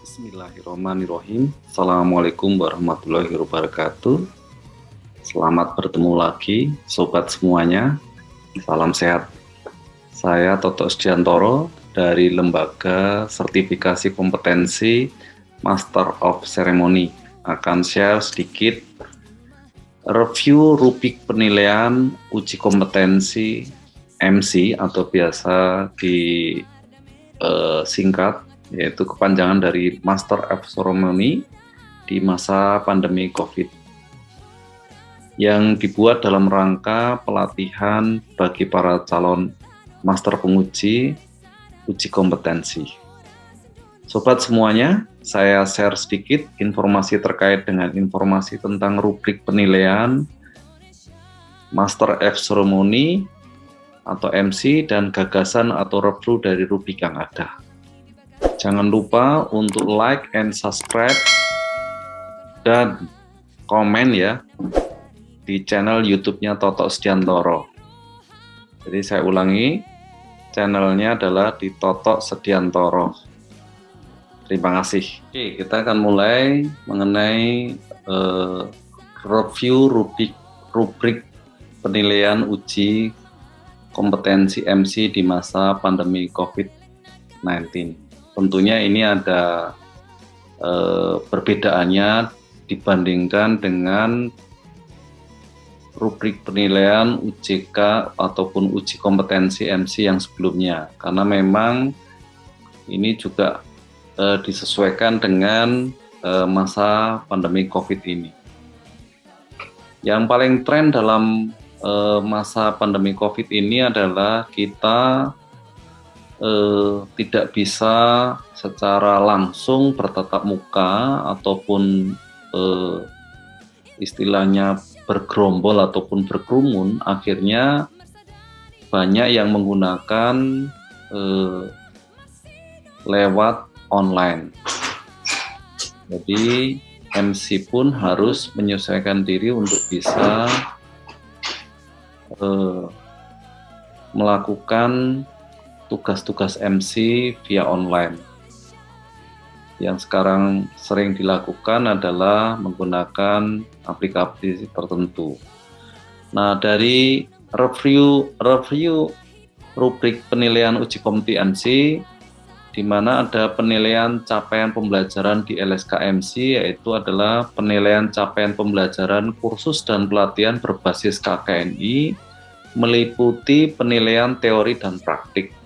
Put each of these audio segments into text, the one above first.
Bismillahirrahmanirrahim. Assalamualaikum warahmatullahi wabarakatuh. Selamat bertemu lagi, sobat semuanya. Salam sehat. Saya Toto Sdiantoro dari Lembaga Sertifikasi Kompetensi Master of Ceremony akan share sedikit review rubrik penilaian uji kompetensi MC atau biasa disingkat yaitu kepanjangan dari Master of Ceremony di masa pandemi COVID yang dibuat dalam rangka pelatihan bagi para calon master penguji uji kompetensi. Sobat semuanya, saya share sedikit informasi terkait dengan informasi tentang rubrik penilaian Master of Ceremony atau MC dan gagasan atau review dari rubrik yang ada. Jangan lupa untuk like and subscribe dan komen ya di channel YouTube-nya Toto Sdiantoro. Jadi saya ulangi, channelnya adalah di Toto Sdiantoro. Terima kasih. Oke, kita akan mulai mengenai review rubrik penilaian uji kompetensi MC di masa pandemi COVID-19. Tentunya ini ada perbedaannya dibandingkan dengan rubrik penilaian UJK ataupun uji kompetensi MC yang sebelumnya, karena memang ini juga disesuaikan dengan masa pandemi COVID ini. Yang paling tren dalam masa pandemi COVID ini adalah kita tidak bisa secara langsung bertatap muka ataupun istilahnya bergerombol ataupun berkerumun. Akhirnya banyak yang menggunakan lewat online. Jadi MC pun harus menyesuaikan diri untuk bisa melakukan tugas-tugas MC via online. Yang sekarang sering dilakukan adalah menggunakan aplikasi tertentu. Nah, dari review rubrik penilaian uji kompetensi, di mana ada penilaian capaian pembelajaran di LSK-MC, yaitu adalah penilaian capaian pembelajaran kursus dan pelatihan berbasis KKNI, meliputi penilaian teori dan praktik.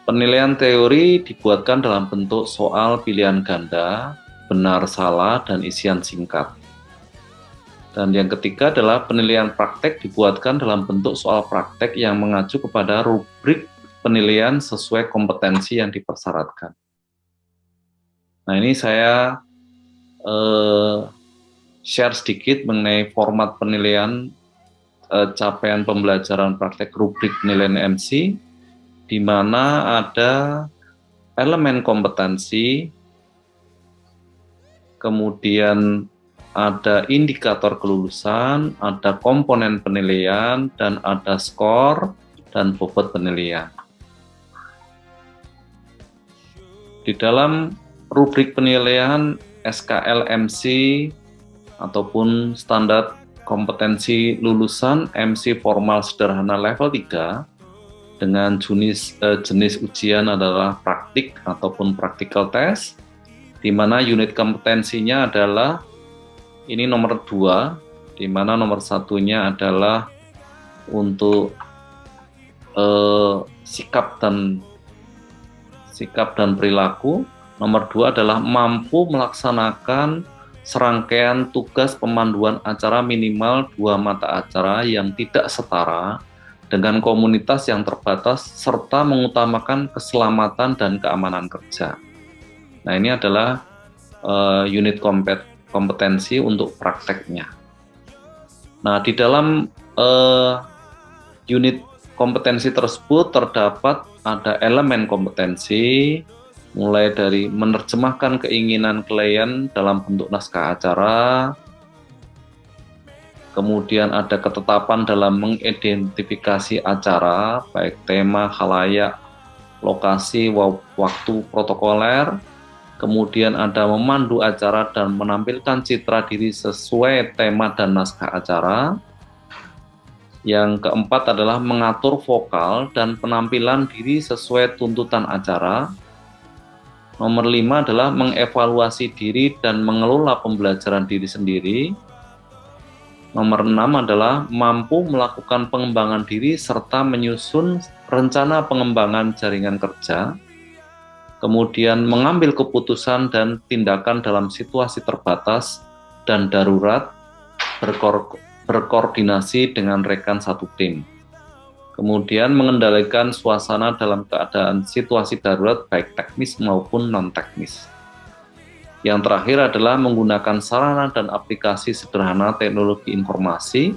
Penilaian teori dibuatkan dalam bentuk soal pilihan ganda, benar, salah, dan isian singkat. Dan yang ketiga adalah penilaian praktek dibuatkan dalam bentuk soal praktek yang mengacu kepada rubrik penilaian sesuai kompetensi yang dipersyaratkan. Nah, ini saya share sedikit mengenai format penilaian capaian pembelajaran praktek rubrik penilaian MC, di mana ada elemen kompetensi, kemudian ada indikator kelulusan, ada komponen penilaian, dan ada skor dan bobot penilaian. Di dalam rubrik penilaian SKLMC ataupun standar kompetensi lulusan MC formal sederhana level 3, dengan jenis ujian adalah praktik ataupun practical test, di mana unit kompetensinya adalah ini nomor 2, di mana nomor satunya adalah untuk sikap dan perilaku. Nomor 2 adalah mampu melaksanakan serangkaian tugas pemanduan acara minimal 2 mata acara yang tidak setara dengan komunitas yang terbatas, serta mengutamakan keselamatan dan keamanan kerja. Nah, ini adalah unit kompetensi untuk prakteknya. Nah, di dalam unit kompetensi tersebut terdapat ada elemen kompetensi, mulai dari menerjemahkan keinginan klien dalam bentuk naskah acara, kemudian ada ketetapan dalam mengidentifikasi acara, baik tema, khalayak, lokasi, waktu protokoler, kemudian ada memandu acara dan menampilkan citra diri sesuai tema dan naskah acara. Yang keempat adalah mengatur vokal dan penampilan diri sesuai tuntutan acara. Nomor 5 adalah mengevaluasi diri dan mengelola pembelajaran diri sendiri. Nomor 6 adalah mampu melakukan pengembangan diri serta menyusun rencana pengembangan jaringan kerja. Kemudian mengambil keputusan dan tindakan dalam situasi terbatas dan darurat, berkoordinasi dengan rekan satu tim. Kemudian mengendalikan suasana dalam keadaan situasi darurat baik teknis maupun non-teknis. Yang terakhir adalah menggunakan sarana dan aplikasi sederhana teknologi informasi,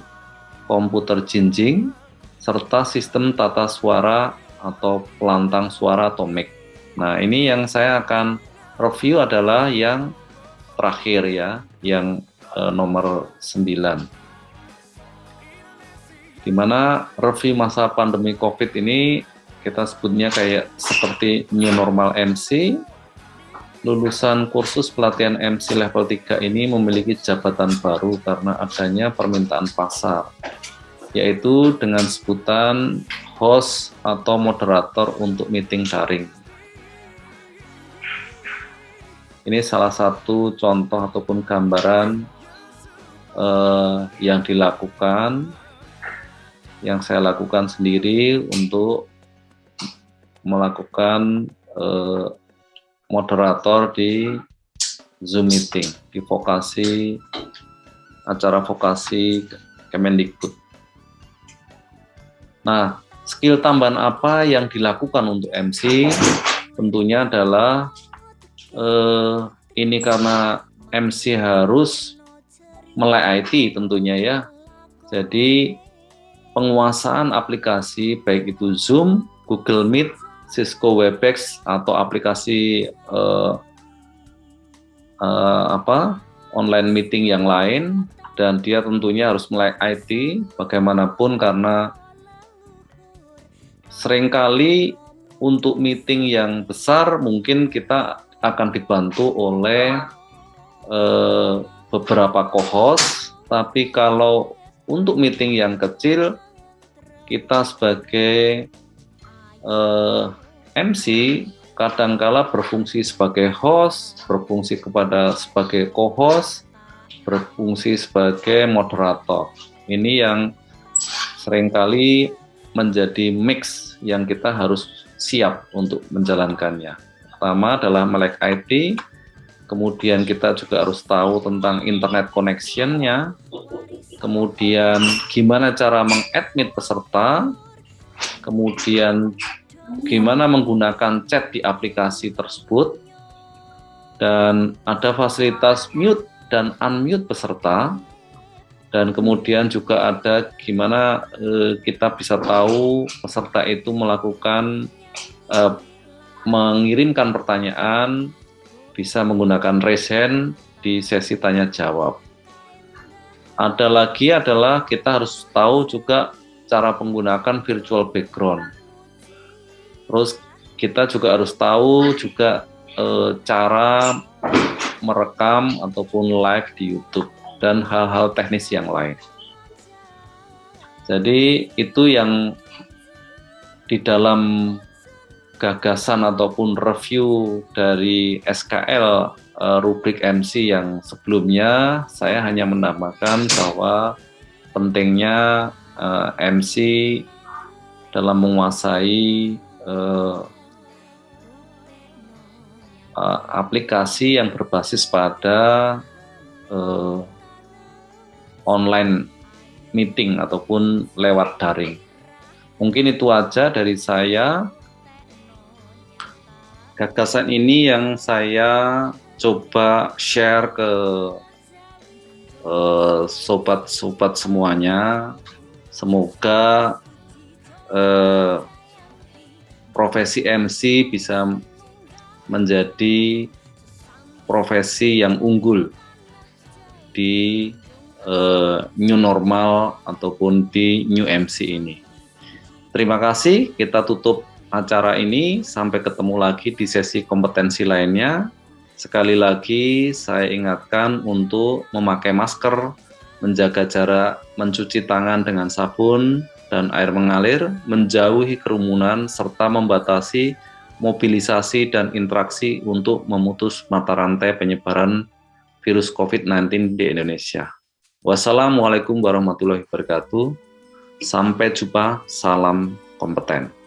komputer jinjing, serta sistem tata suara atau pelantang suara atau mic. Nah, ini yang saya akan review adalah yang terakhir ya, yang nomor 9. Di mana review masa pandemi COVID ini kita sebutnya kayak seperti new normal MC. Lulusan kursus pelatihan MC level 3 ini memiliki jabatan baru karena adanya permintaan pasar, yaitu dengan sebutan host atau moderator untuk meeting daring. Ini salah satu contoh ataupun gambaran yang dilakukan, yang saya lakukan sendiri untuk melakukan moderator di Zoom meeting, di vokasi, acara vokasi Kemendikbud. Nah, skill tambahan apa yang dilakukan untuk MC? Tentunya adalah ini karena MC harus melek IT tentunya ya. Jadi penguasaan aplikasi baik itu Zoom, Google Meet, Cisco Webex atau aplikasi online meeting yang lain, dan dia tentunya harus melek IT bagaimanapun karena seringkali untuk meeting yang besar mungkin kita akan dibantu oleh beberapa co-host, tapi kalau untuk meeting yang kecil kita sebagai MC kadangkala berfungsi sebagai host, berfungsi sebagai co-host, berfungsi sebagai moderator. Ini yang seringkali menjadi mix yang kita harus siap untuk menjalankannya. Pertama adalah melek IT, kemudian kita juga harus tahu tentang internet connection-nya, kemudian gimana cara meng-admit peserta, kemudian gimana menggunakan chat di aplikasi tersebut, dan ada fasilitas mute dan unmute peserta, dan kemudian juga ada gimana kita bisa tahu peserta itu melakukan mengirimkan pertanyaan, bisa menggunakan raise hand di sesi tanya jawab. Ada lagi adalah kita harus tahu juga cara menggunakan virtual background. Terus kita juga harus tahu juga cara merekam ataupun live di YouTube dan hal-hal teknis yang lain. Jadi itu yang di dalam gagasan ataupun review dari SKL rubrik MC yang sebelumnya, saya hanya menambahkan bahwa pentingnya MC dalam menguasai aplikasi yang berbasis pada online meeting ataupun lewat daring. Mungkin itu aja dari saya. Gagasan ini yang saya coba share ke sobat-sobat semuanya. Semoga profesi MC bisa menjadi profesi yang unggul di new normal ataupun di new MC ini. Terima kasih, kita tutup acara ini. Sampai ketemu lagi di sesi kompetensi lainnya. Sekali lagi saya ingatkan untuk memakai masker, menjaga jarak, mencuci tangan dengan sabun dan air mengalir, menjauhi kerumunan, serta membatasi mobilisasi dan interaksi untuk memutus mata rantai penyebaran virus COVID-19 di Indonesia. Wassalamualaikum warahmatullahi wabarakatuh. Sampai jumpa, salam kompeten.